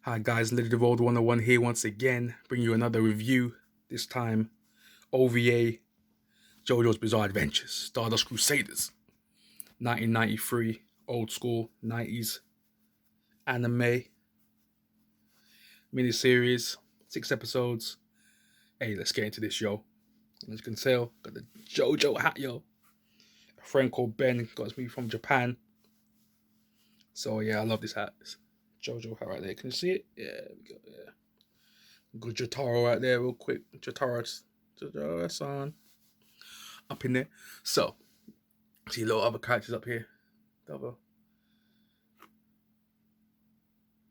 Hi guys, Lady the Road 101 here once again, bring you another review, this time OVA Jojo's Bizarre Adventures, Stardust Crusaders, 1993, old school 90s anime miniseries, 6 episodes. Hey, let's get into this show. As you can tell, got the Jojo hat, yo. A friend called Ben got me from Japan. So yeah, I love this hat. It's Jojo hat right there. Can you see it? Yeah, there we go. Yeah. Good Jotaro right there, real quick. Jotaro-san up in there. So, see a little other characters up here. The other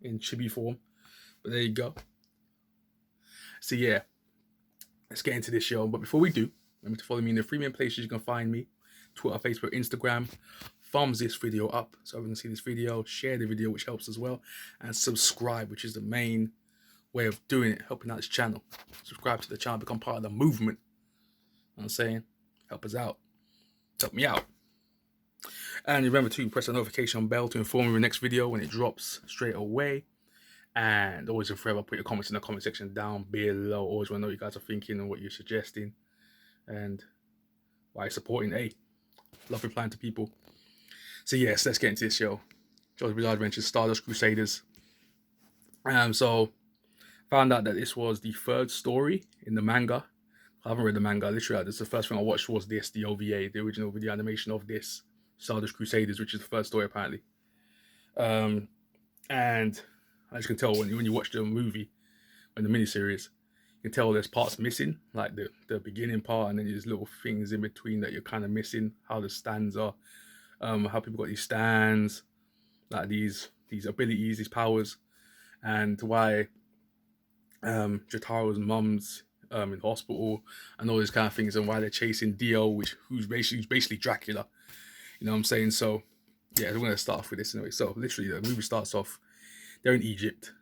in chibi form. But there you go. So yeah, let's get into this show. But before we do, remember to follow me in the 3 main places you can find me: Twitter, Facebook, Instagram. Thumbs this video up so everyone can see this video. Share the video, which helps as well. And subscribe, which is the main way of doing it, helping out this channel. Subscribe to the channel, become part of the movement. You know what I'm saying? Help us out. Help me out. And remember to press the notification bell to inform you of the next video when it drops straight away. And always and forever, put your comments in the comment section down below. Always want to know what you guys are thinking and what you're suggesting. And why you're supporting. Hey, love replying to people. So yes, let's get into this show. Jojo's Bizarre Adventures, Stardust Crusaders. So found out that this was the 3rd story in the manga. I haven't read the manga, literally. This is the first thing I watched was this, the OVA, the original video animation of this, Stardust Crusaders, which is the 3rd story apparently. And as you can tell when you watch the movie, in the miniseries, you can tell there's parts missing, like the beginning part, and then there's little things in between that you're kind of missing, how the stands are, how people got these stands, like these abilities, these powers, and why Jotaro's mum's in hospital and all these kind of things, and why they're chasing Dio, who's basically Dracula. You know what I'm saying? So yeah, we're gonna start off with this anyway. So literally the movie starts off, they're in Egypt.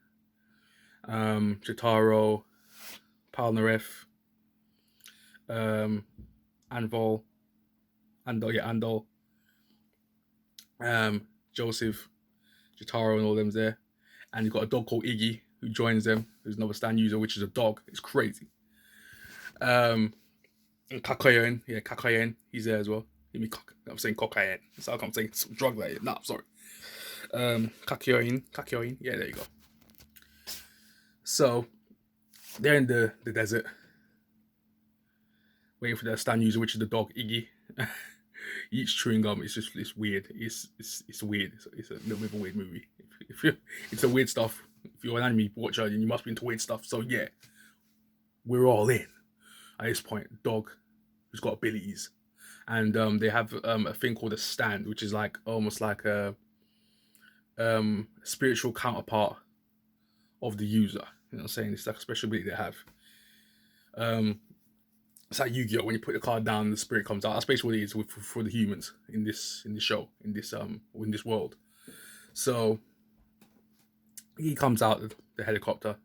Jotaro, Polnareff, Andol, Joseph, Jotaro and all them's there. And you've got a dog called Iggy who joins them, who's another stand user, which is a dog. It's crazy. And Kakayen, yeah, Kakayen, he's there as well. I'm saying cocaine. It's like I'm saying some drug like it. Nah, sorry. Kakyoin, yeah, there you go. So they're in the desert, waiting for their stand user, which is the dog Iggy. He eats chewing gum. It's weird. It's weird. It's a little bit of a weird movie. It's a weird stuff. If you're an anime watcher, then you must be into weird stuff. So yeah, we're all in at this point. Dog who's got abilities, and they have a thing called a stand, which is like almost like a spiritual counterpart of the user. You know what I'm saying? It's like a special ability they have. It's like Yu-Gi-Oh! When you put the card down, the spirit comes out. That's basically what it is for the humans in this show, in this world. So he comes out of the helicopter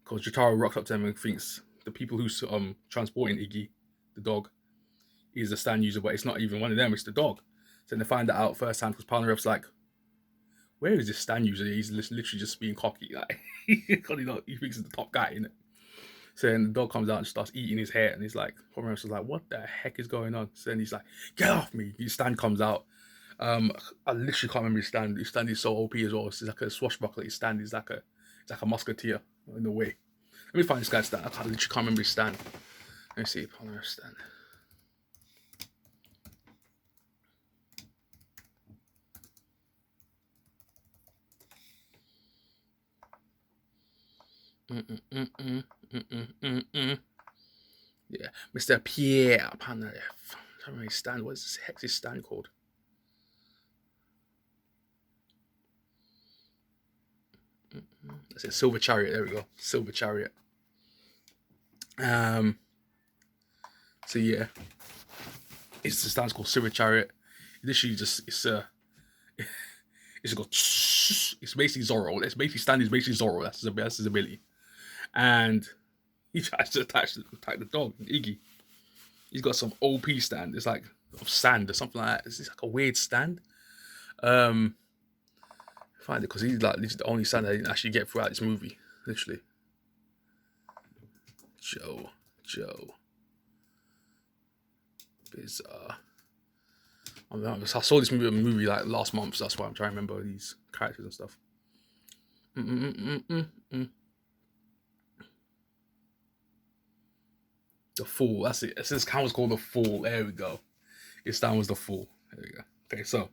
because Jotaro rocks up to him and thinks the people who's transporting Iggy, the dog, is the stand user, but it's not even one of them. It's the dog. So then they find that out first time because Polnareff's like, where is this stand user? He's literally just being cocky, like because he thinks he's the top guy, innit? So then the dog comes out and starts eating his hair, and he's like, Pomeranian's like, what the heck is going on? So then he's like, get off me. His stand comes out. I literally can't remember his stand. His stand is so OP as well. It's like a swashbuckler. His stand is like a musketeer in a way. Let me find this guy's stand. I literally can't remember his stand. Let me see, Pomeranian's stand. Yeah, Mr. Pierre Polnareff. I don't remember his stand. What is this hex's stand called? That's it, Silver Chariot. There we go, Silver Chariot. So yeah, it's the stand's called Silver Chariot. Literally just it's got it's basically Zorro. It's basically stand is basically Zorro. That's his ability. And he tries to attack the dog, Iggy. He's got some OP stand. It's like of sand or something like that. It's like a weird stand. Find find it because he's like literally the only stand I didn't actually get throughout this movie. Literally. Joe. Bizarre. I saw this movie like last month, so that's why I'm trying to remember these characters and stuff. The Fool. That's it. This count was called The Fool. There we go. His stand was The Fool. There we go. Okay, so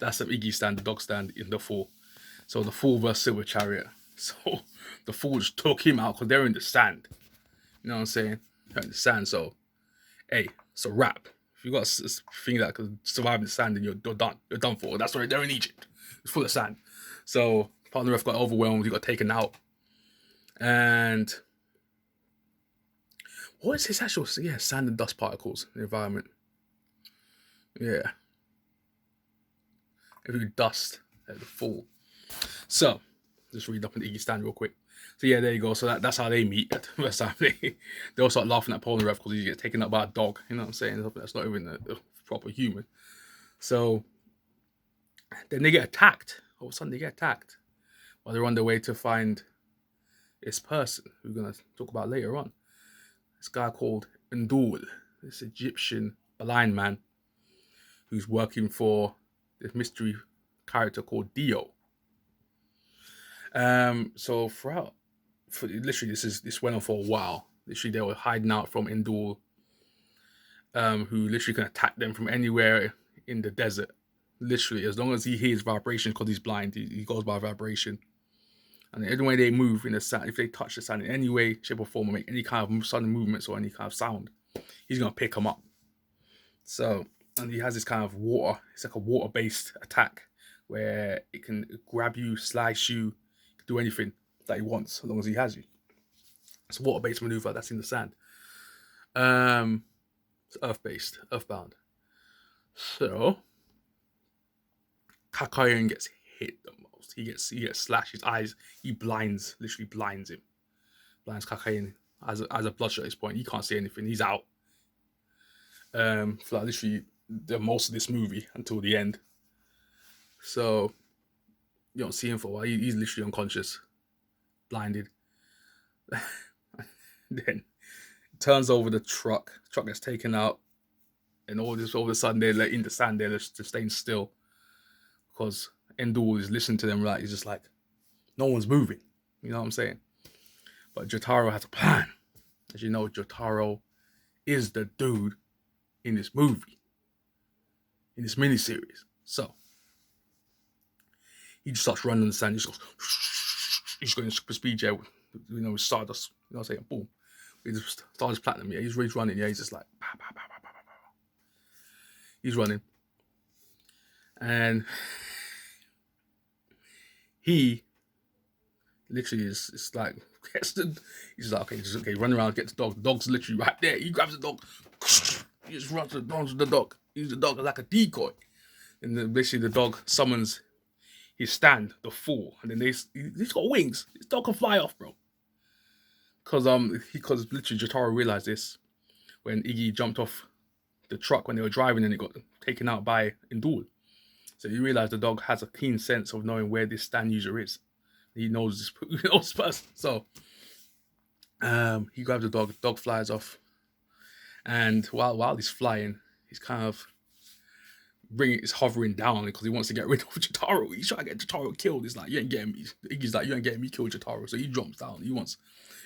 that's the Iggy stand, the dog stand in The Fool. So The Fool versus Silver Chariot. So The Fool just took him out because they're in the sand. You know what I'm saying? They're in the sand. So, hey, it's a wrap. If you got a thing that could survive in the sand, then you're done. You're done for. That's why they're in Egypt. It's full of sand. So partner ref got overwhelmed. He got taken out. And what is his actual? Yeah, sand and dust particles in the environment. Yeah. Every dust at The Fool. So just read up on the Iggy stand real quick. So yeah, there you go. So that's how they meet at the first time. They all start laughing at Paul and Ref because he gets taken up by a dog. You know what I'm saying? That's not even a proper human. So then they get attacked. All of a sudden they get attacked while they're on their way to find this person who we're going to talk about later on. This guy called Ndul, this Egyptian blind man who's working for this mystery character called Dio. So literally this went on for a while. Literally they were hiding out from Ndul, who literally can attack them from anywhere in the desert. Literally, as long as he hears vibration, because he's blind, he goes by vibration. And any way they move in the sand, if they touch the sand in any way, shape or form, or make any kind of sudden movements or any kind of sound, he's gonna pick them up. So, and he has this kind of water. It's like a water-based attack where it can grab you, slice you, do anything that he wants as long as he has you. It's a water-based maneuver that's in the sand. It's earth-based, earthbound. So Kakayan gets hit the most. He gets slashed. His eyes, literally blinds him. Blinds Kakayan as a bloodshot at this point. He can't see anything. He's out. For like literally the most of this movie until the end. So you don't see him for a while. He's literally unconscious, blinded. Then turns over the truck. The truck gets taken out, and all of a sudden they're like in the sand. They're just staying still because Endul is listening to them. Right, he's just like, no one's moving. You know what I'm saying? But Jotaro has a plan. As you know, Jotaro is the dude in this movie, in this miniseries. So he just starts running in the sand. He just goes, he's going super speed jet, with stardust. You know what I'm saying? Boom. He just starts platinum. Yeah, he's running. Yeah, he's just like, pow, pow, pow, pow, pow, pow. He's running, and he literally is like, he's like, okay, run around, get the dog. The dog's literally right there. He grabs the dog. He just runs to the dog. Uses the dog like a decoy, and then basically the dog summons his stand, the Fool, and then he's got wings. This dog can fly off, bro. Because literally Jotaro realized this when Iggy jumped off the truck when they were driving and it got taken out by Indul. So he realized the dog has a keen sense of knowing where this stand user is. He knows this person. So he grabs the dog flies off, and while he's flying, he's kind of is hovering down because he wants to get rid of Jotaro. He's trying to get Jotaro killed. He's like, you ain't getting me. Iggy's like, you ain't getting me killed, Jotaro. So he jumps down. He wants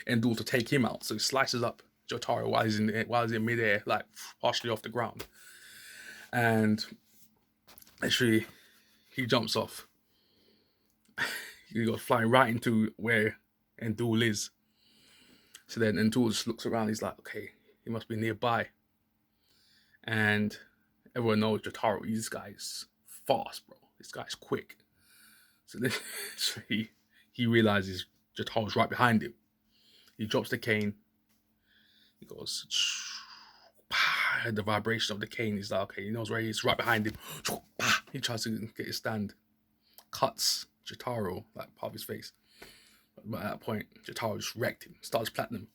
Endul to take him out. So he slices up Jotaro while he's in midair, like partially off the ground. And actually, he jumps off. He goes flying right into where Endul is. So then Endul just looks around. He's like, okay, he must be nearby. And everyone knows Jotaro. This guy's fast, bro. This guy's quick. So then he realizes Jotaro's right behind him. He drops the cane. He goes, the vibration of the cane. He's like, okay, he knows where he is, right behind him. He tries to get his stand. Cuts Jotaro, like part of his face. But at that point, Jotaro just wrecked him. Starts platinum.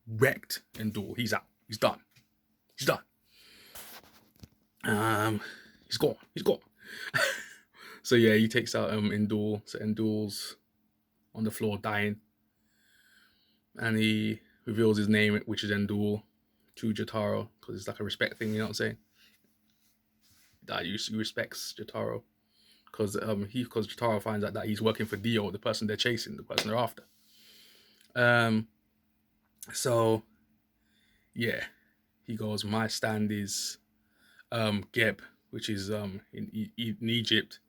Wrecked Endul. He's out. He's done. He's done. He's gone. So yeah, he takes out Endul. So Endul's on the floor dying, and he reveals his name, which is Endul, to Jotaro because it's like a respect thing. You know what I'm saying? That he respects Jotaro because Jotaro finds out that he's working for Dio, the person they're chasing, the person they're after. So yeah, he goes, my stand is Geb, which is in Egypt,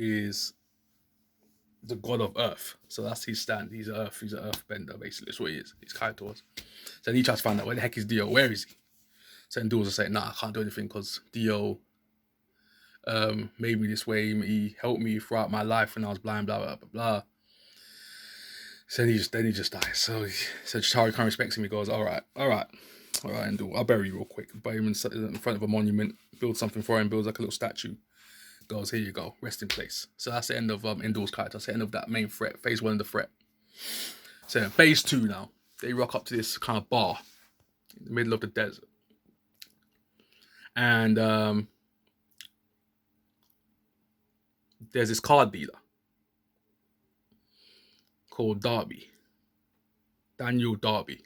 is the god of earth. So that's his stand. He's an earth bender, basically. That's what he is. He's Kaito's. So then he tries to find out where the heck is Dio, where is he? So then Duels are saying, nah, I can't do anything because Dio made me this way. He helped me throughout my life when I was blind, blah, blah, blah, blah. So then he just dies. So Chitari kind of respects him. He goes, all right, and I'll bury you real quick. Bury him in front of a monument, build something for him, builds like a little statue. Goes, here you go, rest in place. So that's the end of Endul's character. That's the end of that main threat, phase 1 of the threat. So phase 2 now, they rock up to this kind of bar in the middle of the desert. And there's this card dealer called Daniel Darby.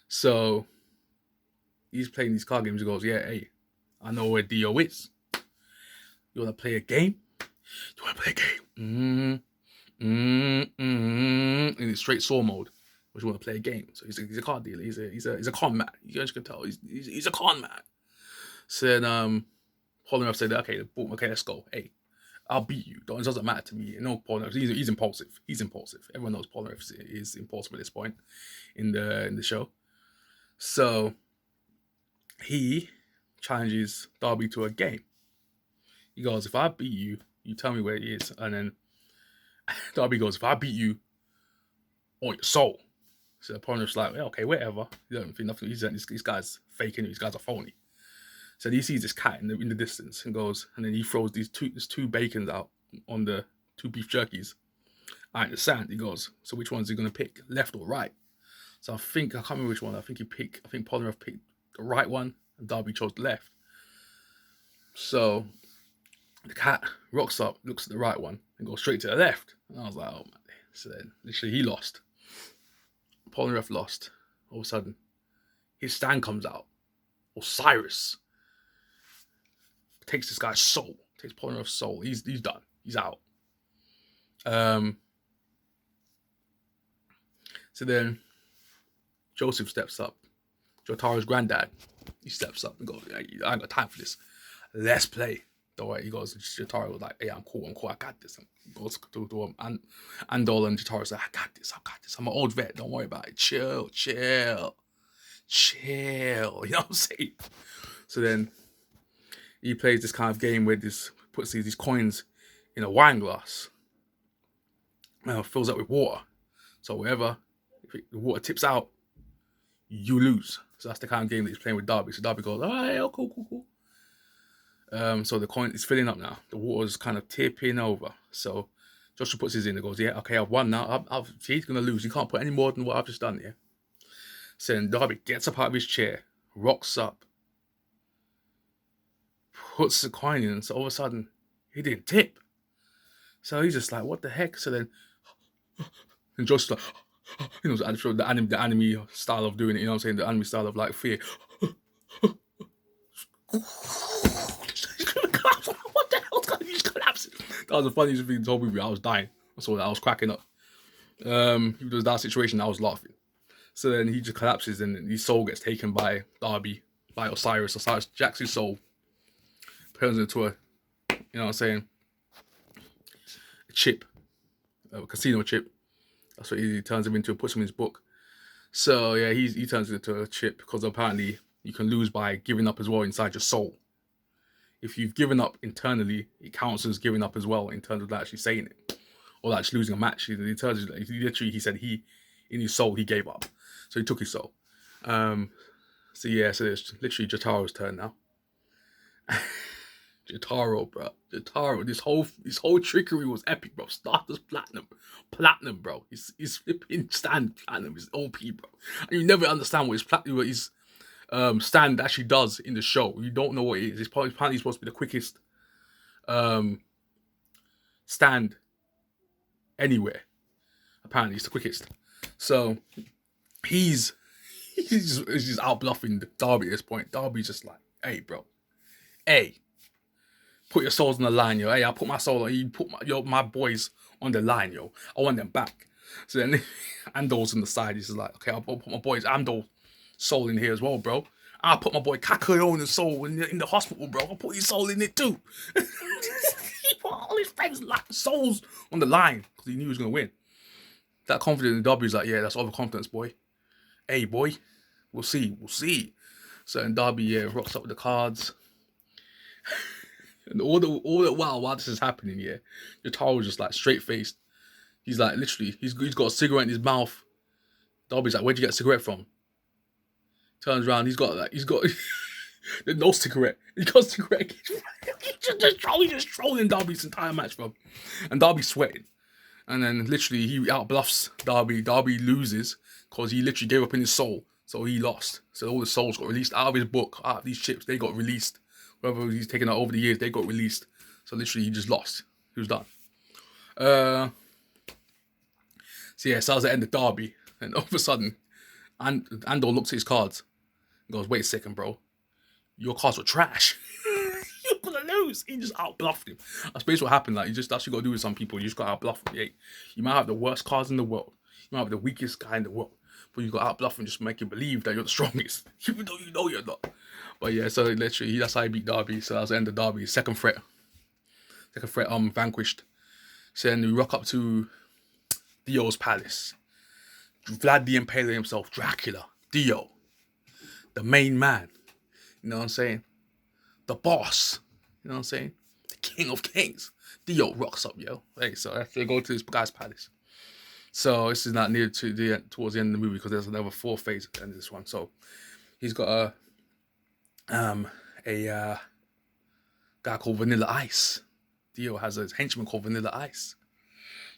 So he's playing these card games. He goes, yeah, hey, I know where Dio is. You want to play a game? You want to play a game? In it's straight saw mode. But you want to play a game? So he's a card dealer. He's a con man. You guys can tell he's a con man. So then Polnareff said, okay, boom, okay, let's go. Hey, I'll beat you. It doesn't matter to me. No, Polnareff, he's impulsive. He's impulsive. Everyone knows Polnareff is impulsive at this point in the show. So he challenges Darby to a game. He goes, if I beat you, you tell me where he is. And then Darby goes, if I beat you on your soul. So Polnareff's like, well, okay, whatever. You don't think nothing. This guy's faking. These guys are phony. So he sees this cat in the distance and goes, and then he throws these two bacons out on the 2 beef jerkies out in the sand. He goes, so which one's he going to pick, left or right? So I can't remember which one. I think Polnareff picked the right one and Darby chose the left. So the cat rocks up, looks at the right one and goes straight to the left. And I was like, oh man. So then literally he lost. Polnareff lost. All of a sudden, his stand comes out. Osiris takes this guy's soul, takes Polnareff's soul. He's done. He's out. So then Joseph steps up. Jotaro's granddad. He steps up and goes, I ain't got time for this. Let's play. Don't worry. He goes, Jotaro was like, hey, I'm cool. I got this. He goes to Andol and Jotaro said, I got this. I'm an old vet. Don't worry about it. Chill. You know what I'm saying? So then he plays this kind of game where puts these coins in a wine glass. Fills up with water. So wherever the water tips out, you lose. So that's the kind of game that he's playing with Darby. So Darby goes, all right, oh, cool. So the coin is filling up now. The water's kind of tipping over. So Joshua puts his in and goes, yeah, okay, I've won now. He's going to lose. He can't put any more than what I've just done here. So then Darby gets up out of his chair, rocks up, puts the coin in, and so all of a sudden, he didn't tip. So he's just like, what the heck? So then, and Josh's like, you know, the anime style of doing it, you know what I'm saying? The anime style of like fear. What the hell's going on? He just collapsed. That was the funniest thing in the whole movie. I was dying. I saw that. I was cracking up. If it was that situation, I was laughing. So then he just collapses and his soul gets taken by Darby, by Osiris. Osiris jacks his soul, turns into a, you know what I'm saying, a chip, a casino chip. That's what he turns him into and puts him in his book. So yeah, he turns into a chip because apparently you can lose by giving up as well inside your soul. If you've given up internally, it counts as giving up as well in terms of actually saying it. Or actually losing a match. He said in his soul, he gave up. So he took his soul. So it's literally Jotaro's turn now. Jotaro, bro. Jotaro, this whole trickery was epic, bro. Starters platinum, bro. He's flipping stand platinum. He's OP, bro. And you never understand what his stand actually does in the show. You don't know what it is. Apparently supposed to be the quickest stand anywhere. Apparently, it's the quickest. So he's just out bluffing Darby at this point. Darby's just like, hey, bro, hey, put your souls on the line, yo. Hey, I put my soul on you. Put my boys on the line, yo. I want them back. So then Ando's on the side. He's like, okay, I'll put my boys Ando soul in here as well, bro. I'll put my boy Kakayo's soul in the hospital, bro. I'll put his soul in it too. He put all his friends' souls on the line because he knew he was gonna win. That confidence in Darby's like, yeah, that's overconfidence, boy. Hey, boy, we'll see. So then Darby rocks up with the cards. And all the while this is happening, yeah, Jotaro's just like straight faced. He's like literally, he's got a cigarette in his mouth. Darby's like, where'd you get a cigarette from? Turns around, he's got no cigarette. He got a cigarette. He's just trolling Darby's entire match, bro. And Darby's sweating. And then literally he outbluffs Darby. Darby loses because he literally gave up in his soul. So he lost. So all the souls got released out of his book, out of these chips. They got released. Whoever he's taken out over the years, they got released. So literally he just lost. He was done. So yeah, so that was the end of Darby. And all of a sudden, Andor looks at his cards and goes, wait a second, bro. Your cards were trash. You're gonna lose. He just outbluffed him. That's basically what happened. Like, that's what you gotta do with some people. You just gotta outbluff them. Yeah, you might have the worst cards in the world. You might have the weakest guy in the world. But you gotta outbluff and just make him believe that you're the strongest. Even though you know you're not. But yeah, so literally, that's how he beat Darby. So that was the end of Darby. Second threat, vanquished. So then we rock up to Dio's palace. Vlad the Impaler himself, Dracula, Dio, the main man. You know what I'm saying? The boss. You know what I'm saying? The king of kings. Dio rocks up, yo. Hey, so they go to this guy's palace. So this is not near to towards the end of the movie because there's another 4 phase at the end of this one. So he's got a guy called Vanilla Ice. Dio has a henchman called Vanilla Ice.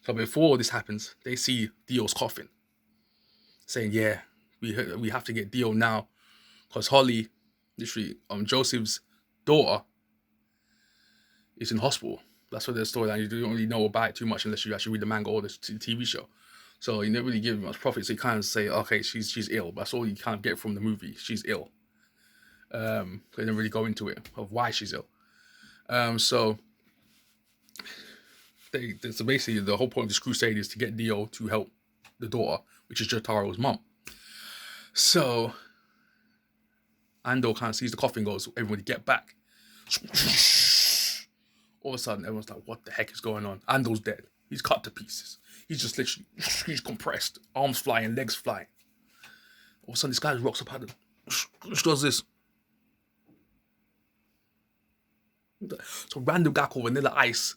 So before this happens, they see Dio's coffin, saying, "Yeah, we have to get Dio now, because Holly, literally, Joseph's daughter, is in hospital." That's what the storyline. You don't really know about it too much unless you actually read the manga or the TV show. So you never really give much profit. So you kind of say, "Okay, she's ill." But that's all you kind of get from the movie. She's ill. They didn't really go into it of why she's ill. So basically the whole point of this crusade is to get Dio to help the daughter, which is Jotaro's mom. So Andor kind of sees the coffin, goes, "Everybody get back." All of a sudden, everyone's like, what the heck is going on? Andor's dead. He's cut to pieces. He's just literally, he's compressed. Arms flying, legs flying. All of a sudden, this guy rocks up at him. Does this. So random guy called Vanilla Ice.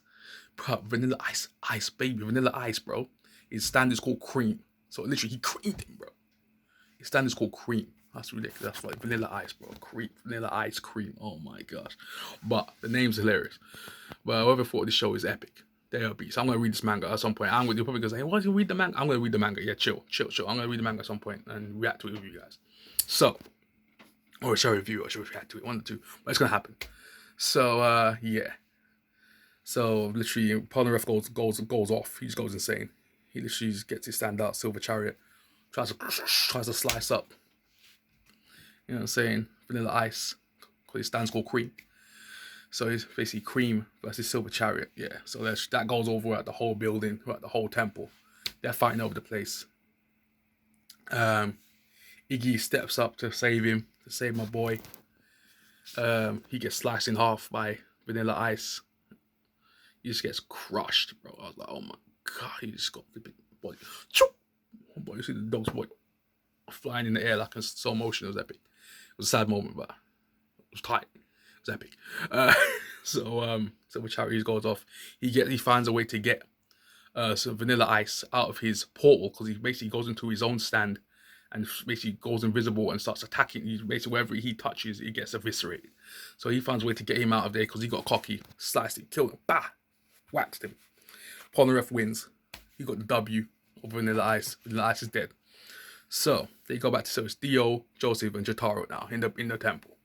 Bro, Vanilla Ice, baby. Vanilla Ice, bro. His stand is called Cream. So literally, he creamed him, bro. His stand is called Cream. That's ridiculous. That's like Vanilla Ice, bro. Cream. Vanilla Ice Cream. Oh my gosh. But the name's hilarious. But whoever thought this show is epic, they are beats. I'm going to read this manga at some point. You're probably going to say, hey, why do you read the manga? I'm going to read the manga. Yeah, chill. I'm going to read the manga at some point and react to it with you guys. So, or show review, or show react to it. 1 or 2. But it's going to happen. So, yeah. So, literally, Polnareff goes off. He just goes insane. He literally just gets his standout silver chariot. Tries to slice up. You know what I'm saying? Vanilla Ice. Because his stand's called Cream. So it's basically Cream versus Silver Chariot. Yeah. So that goes over at the whole building, at the whole temple. They're fighting over the place. Iggy steps up to save him, to save my boy. He gets sliced in half by Vanilla Ice. He just gets crushed, bro. I was like, oh my god, he just got the big boy. Oh boy, you see the dog's boy flying in the air like in slow motion. It was epic. It was a sad moment, but it was tight. It was epic. So when Chariot goes off, he finds a way to get some Vanilla Ice out of his portal, because he basically goes into his own stand and basically goes invisible and starts attacking. He basically, wherever he touches, he gets eviscerated. So he finds a way to get him out of there because he got cocky, sliced him, killed him, bah, waxed him. Polnareff wins. He got the W over Vanilla Ice. Vanilla Ice is dead. So they go back to service Dio, Joseph, and Jotaro now in the temple.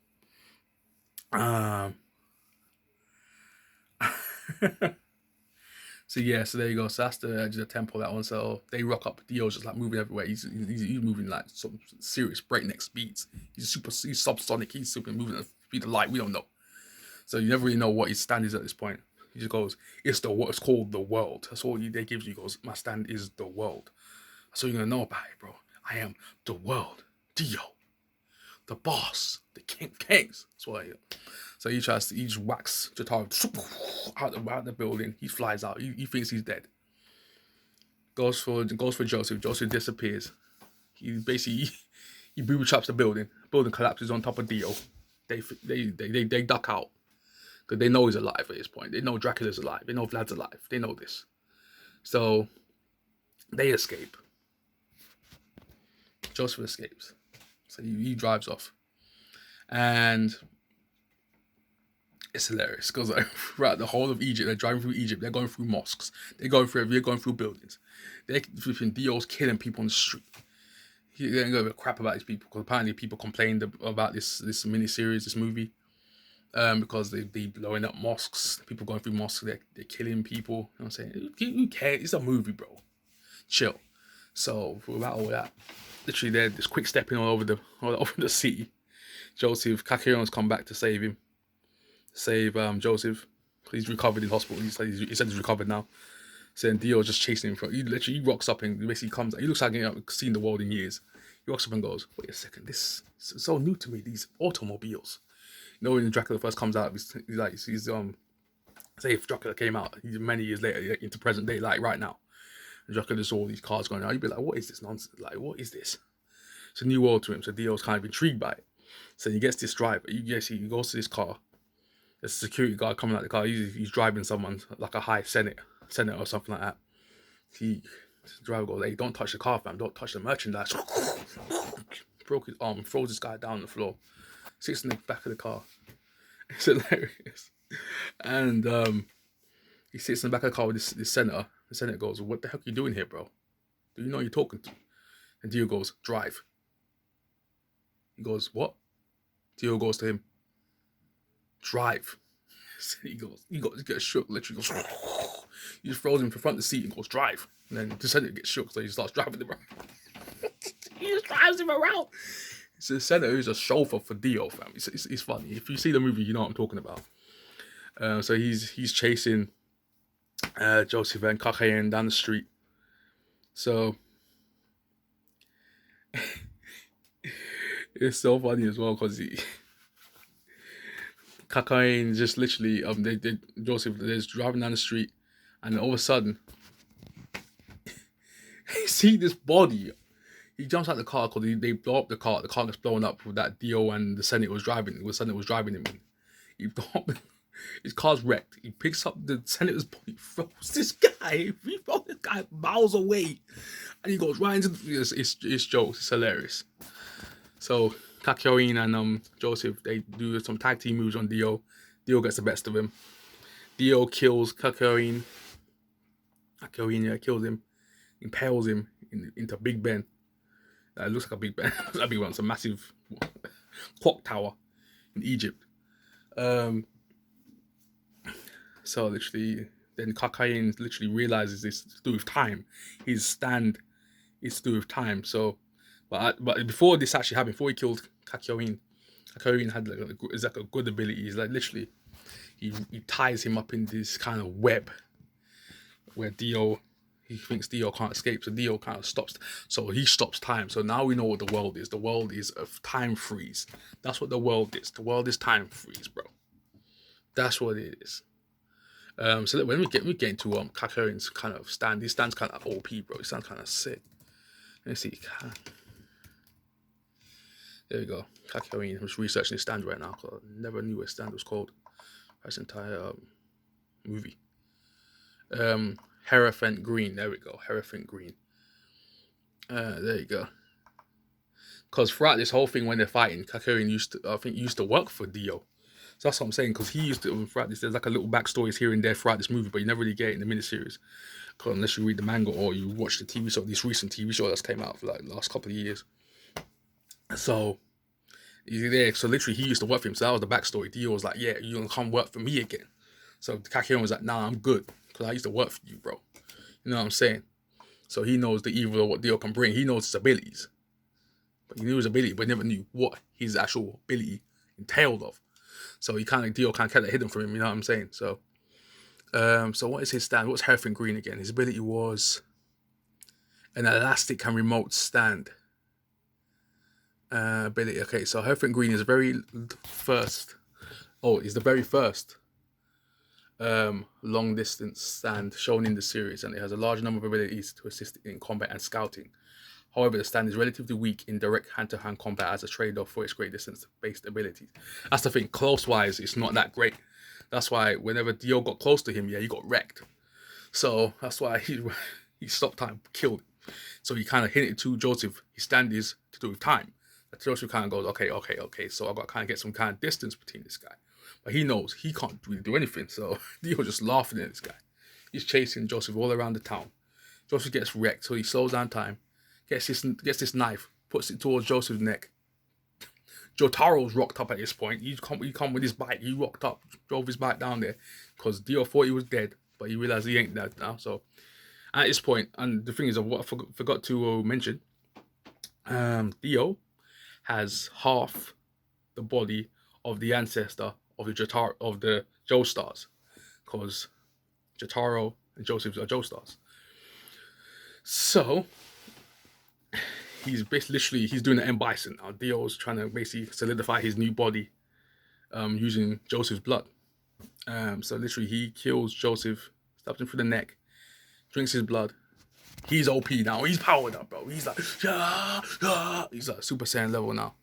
So yeah, so there you go. So that's the edge of the temple, that one. So they rock up. Dio's just like moving everywhere. He's moving like some serious breakneck speeds. He's subsonic. He's super moving at the speed of light. We don't know. So you never really know what his stand is at this point. He just goes, it's called the world. That's all they gives you. He goes, my stand is the world. So you're gonna know about it, bro. I am the world. Dio. The boss. The kings. That's what I am. So he just whacks Jotaro out the building. He flies out. He thinks he's dead. Goes for Joseph. Joseph disappears. He basically he booby traps the building. Building collapses on top of Dio. They duck out because they know he's alive at this point. They know Dracula's alive. They know Vlad's alive. They know this. So they escape. Joseph escapes. So he drives off, and it's hilarious because like throughout the whole of Egypt, they're driving through Egypt. They're going through mosques. They're going through buildings. They're flipping Dio's killing people on the street. He didn't give a crap about these people because apparently people complained about this miniseries, this movie, because they blowing up mosques. People going through mosques. They're killing people. You know what I'm saying? Who cares? It's a movie, bro. Chill. So without all that, literally they're just quick stepping all over the city. Joseph Kakirion's come back to save him. Save Joseph. He's recovered in hospital. He said he's recovered now. So then Dio's just chasing him. He rocks up and basically comes. He looks like he's seen the world in years. He rocks up and goes, "Wait a second, this is so new to me. These automobiles." You know, when Dracula first comes out, he's say if Dracula came out many years later into present day, like right now, and Dracula saw all these cars going out, you'd be like, "What is this nonsense? Like, what is this?" It's a new world to him. So Dio's kind of intrigued by it. So he gets this driver. He goes to this car. There's a security guard coming out the car. He's driving someone like a high senator or something like that. The driver goes, "Hey, don't touch the car, fam. Don't touch the merchandise." Broke his arm, throws this guy down on the floor, sits in the back of the car. It's hilarious. And he sits in the back of the car with this senator. The senator goes, "What the heck are you doing here, bro? Do you know who you're talking to?" And Dio goes, "Drive." He goes, "What?" Dio goes to him, "Drive." He gets shook, literally goes, he just throws him to the front of the seat and goes, "Drive." And then the senator gets shook, so he starts driving him around. He just drives him around. So the senator is a chauffeur for Dio, fam. It's funny. If you see the movie, you know what I'm talking about. So he's chasing Joseph and Kakayan down the street. So it's so funny as well because Kakayan just literally Joseph is driving down the street, and all of a sudden you see this body. He jumps out the car because they blow up the car. The car gets blown up with that Dio and the Senate was driving. The Senate was driving him. He his car's wrecked. He picks up the senator's body, throws this guy. He throws this guy miles away, and he goes right into it's jokes. It's hilarious. So Kakyoin and Joseph, they do some tag team moves on Dio. Dio gets the best of him. Dio kills Kakyoin. Kakyoin kills him, impales him into Big Ben. It looks like a Big Ben. That big one. It's a massive clock tower in Egypt. So literally, then Kakyoin literally realizes this is to do with time. His stand is to do with time. So, but before this actually happened, before he killed Kakyoin had like a good ability. He's like literally, he ties him up in this kind of web where he thinks Dio can't escape, so Dio kind of stops. So he stops time. So now we know what the world is. The world is a time freeze. That's what the world is. The world is time freeze, bro. That's what it is. So when we get into Kakyoin's kind of stand, he stands kind of OP, bro. He stands kind of sick. Let me see. There we go. Kakyoin. I'm just researching his stand right now because I never knew what his stand was called. This entire movie. Hierophant Green. There we go. Hierophant Green. There you go. Because throughout this whole thing when they're fighting, Kakyoin used to work for Dio. So that's what I'm saying, because he used to, throughout this, there's like a little backstories here and there throughout this movie, but you never really get it in the miniseries. Unless you read the manga or you watch the TV show, this recent TV show that's came out for like the last couple of years. So, he's there. So literally he used to work for him. So that was the backstory. Dio was like, "Yeah, you're going to come work for me again." So Kakyoin was like, nah, I'm good. Because I used to work for you, bro. You know what I'm saying? So he knows the evil of what Dio can bring. He knows his abilities. But he knew his ability, but never knew what his actual ability entailed of. So he kind of, Dio kind of kept it hidden from him, you know what I'm saying? So what is his stand? What's Herfin Green again? His ability was an elastic and remote stand. Ability. Okay, so Herfin Green is the very first. Oh, he's the very first long distance stand shown in the series, and it has a large number of abilities to assist in combat and scouting. However, the stand is relatively weak in direct hand-to-hand combat as a trade-off for its great distance-based abilities. That's the thing. Close-wise, it's not that great. That's why whenever Dio got close to him, yeah, he got wrecked. So that's why he stopped time, killed him. So he kind of hinted to Joseph, his stand is to do with time. But Joseph kind of goes, okay. So I got to kind of get some kind of distance between this guy. But he knows he can't really do anything. So Dio just laughing at this guy. He's chasing Joseph all around the town. Joseph gets wrecked, so he slows down time. Gets this knife, puts it towards Joseph's neck. Jotaro's rocked up at this point. He come with his bike. He rocked up, drove his bike down there, because Dio thought he was dead, but he realized he ain't dead now. So at this point, and the thing is, what I forgot to mention, Dio has half the body of the ancestor of the Joestars, because Jotaro and Joseph are Joestars. So he's basically he's doing the M Bison now. Dio's trying to basically solidify his new body using Joseph's blood. So literally he kills Joseph, stabs him through the neck, drinks his blood. He's OP now. He's powered up, bro. He's like, he's like Super Saiyan level now.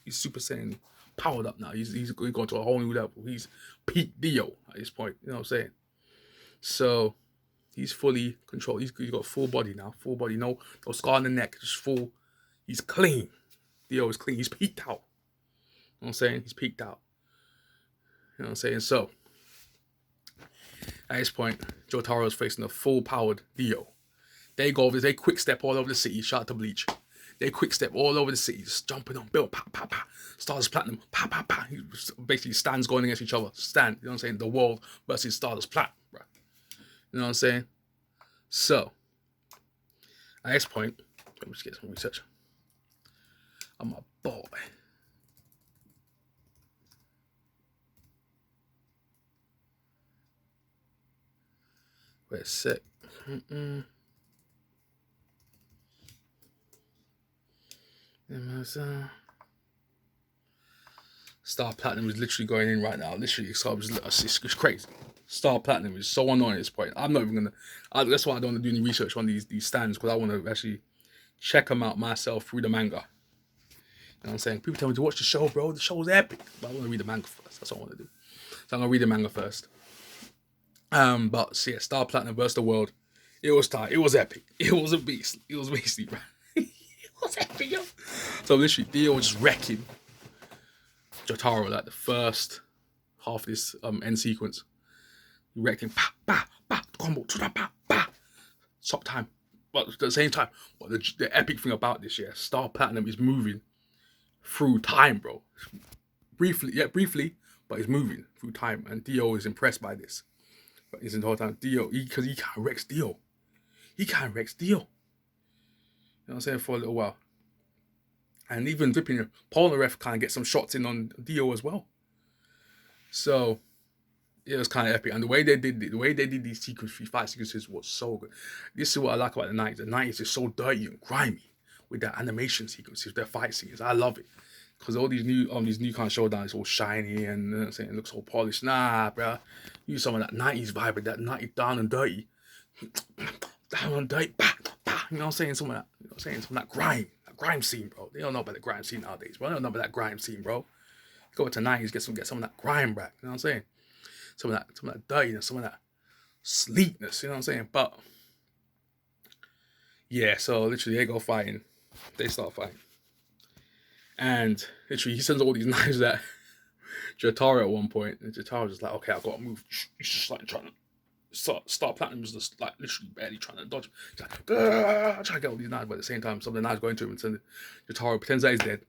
He's Super Saiyan powered up now. He's going to a whole new level. He's peak Dio at this point. You know what I'm saying? So he's fully controlled. He's got full body now. Full body. No scar on the neck. Just full. He's clean. Dio is clean. He's peaked out. You know what I'm saying? He's peaked out. You know what I'm saying? So at this point, Jotaro is facing a full powered Dio. They go over, they quick step all over the city. Shout out to Bleach. They quick step all over the city, just jumping on, build, pa. Stardust Platinum, pa. Basically, stands going against each other. Stand, you know what I'm saying? The world versus Stardust Platinum, bro. You know what I'm saying? So, at this point, let me just get some research. I'm a boy. Wait a sec. Star Platinum is literally going in right now. Literally, it's crazy. Star Platinum is so annoying at this point. I'm not even gonna. That's why I don't want to do any research on these stands, because I want to actually check them out myself through the manga. You know what I'm saying? People tell me to watch the show, bro. The show's epic, but I want to read the manga first. That's what I want to do. So I'm gonna read the manga first. But so yeah, Star Platinum versus the World. It was tight. It was epic. It was a beast. It was beastly, bro. It was epic, yo. So literally, Dio was just wrecking Jotaro like the first half of this end sequence. He wrecked him. Pa, combo, pa. Stop time. But at the same time, the epic thing about this, yeah, Star Platinum is moving through time, bro. Briefly, but he's moving through time, and Dio is impressed by this. But it's the whole time, Dio, because he can't wreck Dio. You know what I'm saying? For a little while. And even Vipping, Polnareff kind of get some shots in on Dio as well. So it was kind of epic. And the way they did these fight sequences was so good. This is what I like about the 90s. The 90s is so dirty and grimy with their animation sequences, their fight scenes. I love it. Because all these new kind of showdowns, all shiny and you know what I'm saying, it looks all polished. Nah, bro. Use some of that 90s vibe with that 90s down and dirty. Down and dirty. You know what I'm saying? Some of that, you know what I'm saying? Some of that grime scene, bro. They don't know about the grime scene nowadays, bro. They don't know about that grime scene, bro. Go to 90s, get some of that grime back. You know what I'm saying? Some of that dirtiness, some of that sleekness. You know what I'm saying? But yeah, so literally they go fighting. They start fighting, and literally he sends all these knives at Jotaro at one point, and Jotaro's just like, okay, I've got to move. He's just like trying to. Star Platinum is just like literally barely trying to dodge. He's like, trying to get all these knives, but at the same time, some of the knives going to him, and Jotaro pretends that he's dead.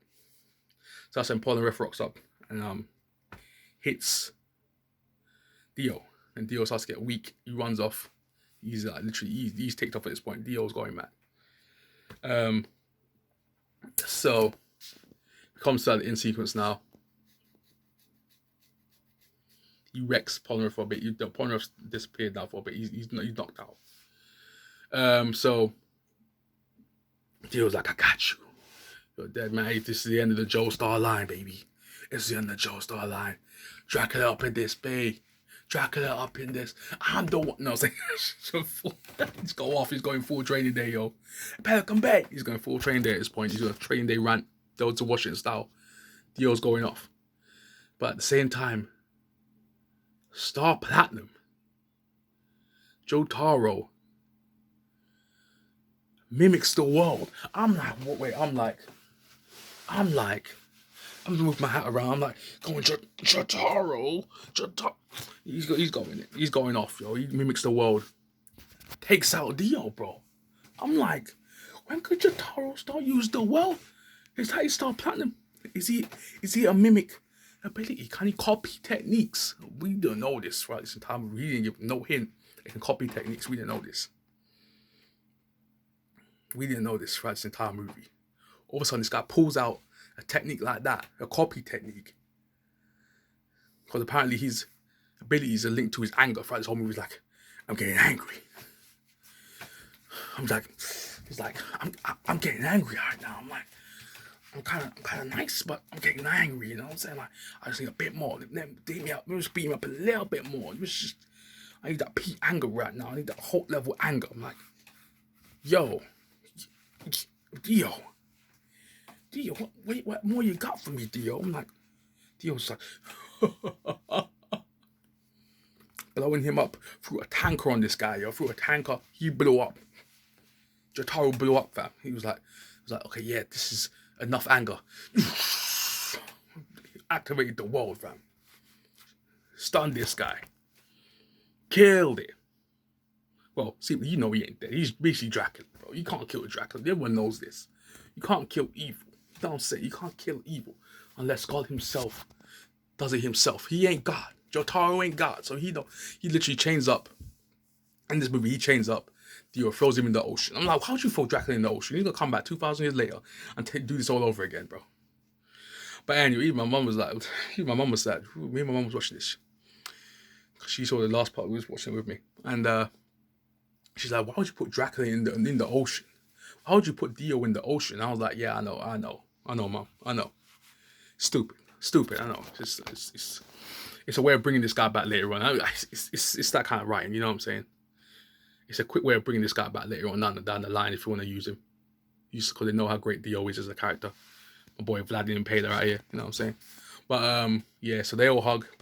So that's when Polnareff rocks up and hits Dio. and Dio starts to get weak. He runs off. He's like literally he's ticked off at this point. Dio's going mad. So it comes to the in sequence now. He wrecks Polnareff for a bit. Polnareff's disappeared now for a bit. He's knocked out. So Dio's like, I got you. You're dead, man. This is the end of the Joestar line, baby. It's the end of the Joestar line. Dracula up in this, babe. Dracula up in this. I'm the one. No, I was like, he's go off. He's going full training day, yo. Better come back. He's going full training day at this point. He's going to training day rant. Go to Washington style. Dio's going off. But at the same time, Star Platinum, Jotaro, mimics the world. I'm moving my hat around. I'm like, going Jotaro. He's going off, yo. He mimics the world. Takes out Dio, bro. I'm like, when could Jotaro start use the world? Is that his Star Platinum? Is he a mimic ability? Can he copy techniques? We don't know this throughout this entire movie. He didn't give no hint. He can copy techniques. We didn't know this. We didn't know this throughout this entire movie. All of a sudden, this guy pulls out a technique like that, a copy technique. Because apparently his abilities are linked to his anger throughout this whole movie. He's like, I'm getting angry. He's like, I'm getting angry right now. I'm like, I'm kind of nice, but I'm getting angry. You know what I'm saying? Like, I just need a bit more. Let me just beat me up a little bit more. I need that peak anger right now. I need that hot level anger. I'm like, yo, Dio, what more you got for me, Dio? I'm like, Dio's like, blowing him up through a tanker on this guy, yo. Through a tanker, he blew up. Jotaro blew up, fam. He was like, okay, yeah, this is enough anger. Activated the world, fam. Stunned this guy. Killed it. Well, see, you know he ain't dead. He's basically Dracula, bro. You can't kill Dracula. Everyone knows this. You can't kill evil. Don't say you can't kill evil unless God himself does it himself. He ain't God. Jotaro ain't God. So he literally chains up. In this movie, he chains up. Dio throws him in the ocean. I'm like, how'd you throw Dracula in the ocean? He's gonna come back 2,000 years later and do this all over again, bro. But anyway, even my mum was sad. Me and my mum was watching this. She saw the last part. We was watching it with me, and she's like, "Why would you put Dracula in the ocean? Why would you put Dio in the ocean?" And I was like, "Yeah, I know, mom, I know. Stupid. I know. It's a way of bringing this guy back later on. It's that kind of writing, you know what I'm saying? It's a quick way of bringing this guy back later on down the line if you want to use him. Just because they know how great Dio is as a character. My boy Vladimir Impaler out here, you know what I'm saying? But yeah, so they all hug.